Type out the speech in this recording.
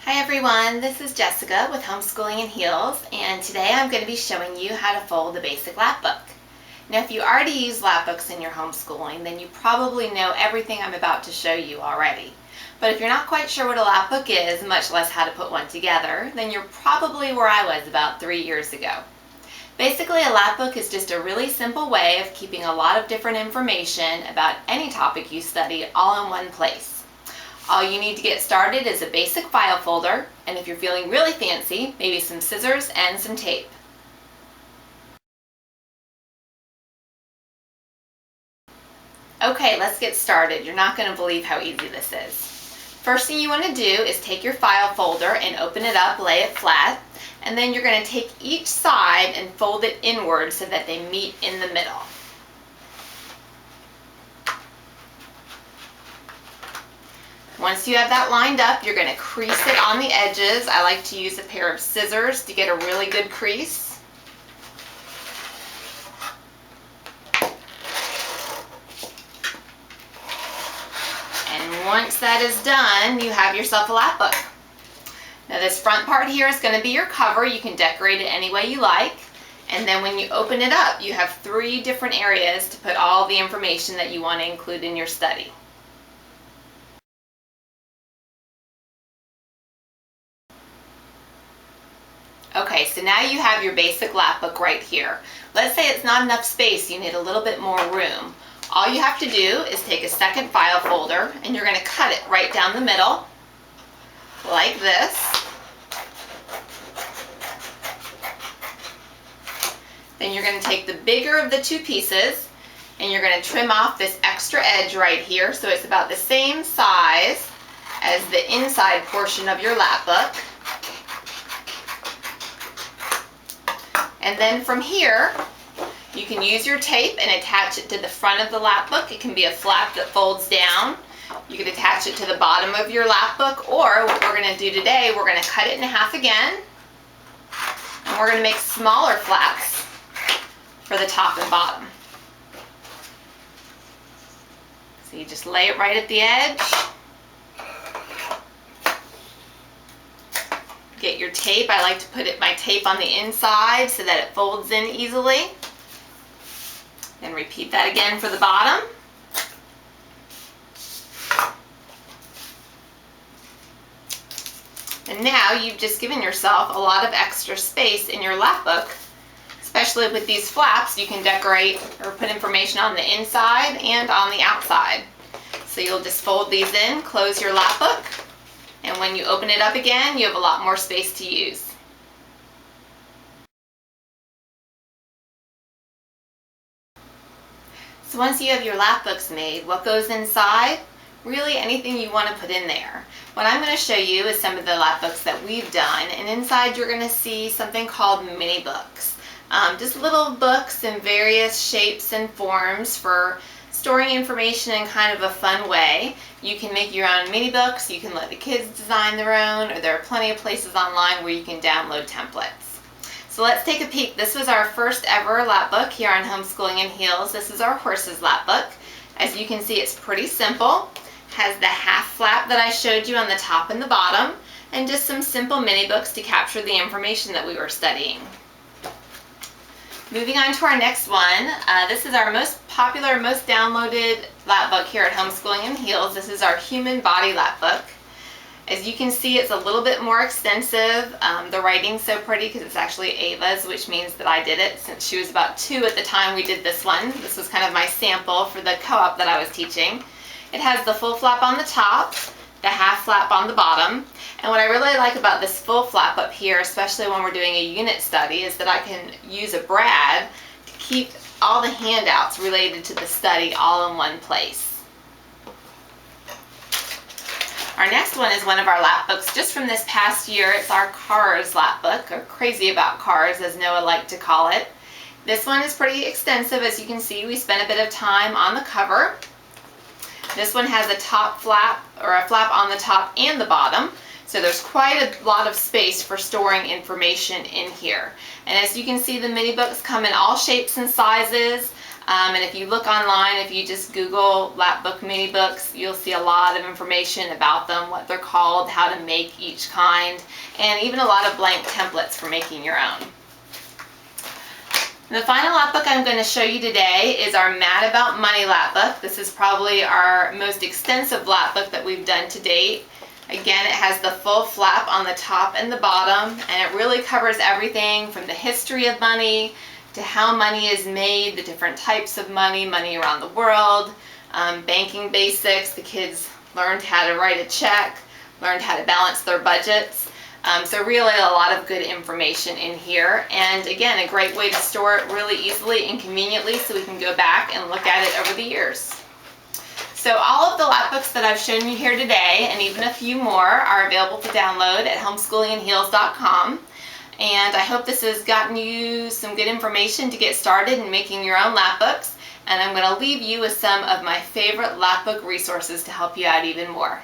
Hi everyone, this is Jessica with Homeschooling in Heels, and today I'm going to be showing you how to fold a basic lapbook. Now if you already use lapbooks in your homeschooling, then you probably know everything I'm about to show you already. But if you're not quite sure what a lapbook is, much less how to put one together, then you're probably where I was about 3 years ago. Basically, a lapbook is just a really simple way of keeping a lot of different information about any topic you study all in one place. All you need to get started is a basic file folder, and if you're feeling really fancy, maybe some scissors and some tape. Okay, let's get started. You're not going to believe how easy this is. First thing you want to do is take your file folder and open it up, lay it flat, and then you're going to take each side and fold it inward so that they meet in the middle. Once you have that lined up, you're going to crease it on the edges. I like to use a pair of scissors to get a really good crease. And once that is done, you have yourself a lapbook. Now this front part here is going to be your cover. You can decorate it any way you like. And then when you open it up, you have 3 different areas to put all the information that you want to include in your study. Okay, so now you have your basic lapbook right here. Let's say it's not enough space, you need a little bit more room. All you have to do is take a second file folder and you're going to cut it right down the middle, like this. Then you're going to take the bigger of the 2 pieces and you're going to trim off this extra edge right here so it's about the same size as the inside portion of your lapbook. And then from here, you can use your tape and attach it to the front of the lapbook. It can be a flap that folds down. You can attach it to the bottom of your lapbook, or what we're going to do today, we're going to cut it in half again, and we're going to make smaller flaps for the top and bottom. So you just lay it right at the edge. Get your tape. I like to put my tape on the inside so that it folds in easily. Then repeat that again for the bottom. And now you've just given yourself a lot of extra space in your lapbook. Especially with these flaps, you can decorate or put information on the inside and on the outside. So you'll just fold these in, close your lapbook, and when you open it up again, you have a lot more space to use. So once you have your lapbooks made, what goes inside? Really anything you want to put in there. What I'm going to show you is some of the lapbooks that we've done, and inside you're going to see something called mini books. Just little books in various shapes and forms for storing information in kind of a fun way. You can make your own mini books, you can let the kids design their own, or there are plenty of places online where you can download templates. So let's take a peek. This was our first ever lapbook here on Homeschooling in Heels. This is our horse's lapbook. As you can see, it's pretty simple. It has the half flap that I showed you on the top and the bottom, and just some simple mini books to capture the information that we were studying. Moving on to our next one, this is our most popular, most downloaded lapbook here at Homeschooling in Heels. This is our human body lapbook. As you can see, it's a little bit more extensive. The writing's so pretty because it's actually Ava's, which means that I did it since she was about 2 at the time we did this one. This was kind of my sample for the co-op that I was teaching. It has the full flap on the top, the half flap on the bottom. And what I really like about this full flap up here, especially when we're doing a unit study, is that I can use a brad to keep all the handouts related to the study all in one place. Our next one is one of our lap books just from this past year. It's our Cars lap book, or Crazy About Cars as Noah liked to call it. This one is pretty extensive. As you can see, we spent a bit of time on the cover. This one has a top flap, or a flap on the top and the bottom. So there's quite a lot of space for storing information in here. And as you can see, the mini books come in all shapes and sizes. And if you look online, if you just Google Lapbook mini books, you'll see a lot of information about them, what they're called, how to make each kind, and even a lot of blank templates for making your own. The final lapbook I'm going to show you today is our Mad About Money lapbook. This is probably our most extensive lapbook that we've done to date. Again, it has the full flap on the top and the bottom, and it really covers everything from the history of money to how money is made, the different types of money, money around the world, banking basics. The kids learned how to write a check, learned how to balance their budgets. So really a lot of good information in here, and again, a great way to store it really easily and conveniently so we can go back and look at it over the years. So all of the lapbooks that I've shown you here today, and even a few more, are available to download at homeschoolingandheels.com. And I hope this has gotten you some good information to get started in making your own lapbooks, and I'm going to leave you with some of my favorite lapbook resources to help you out even more.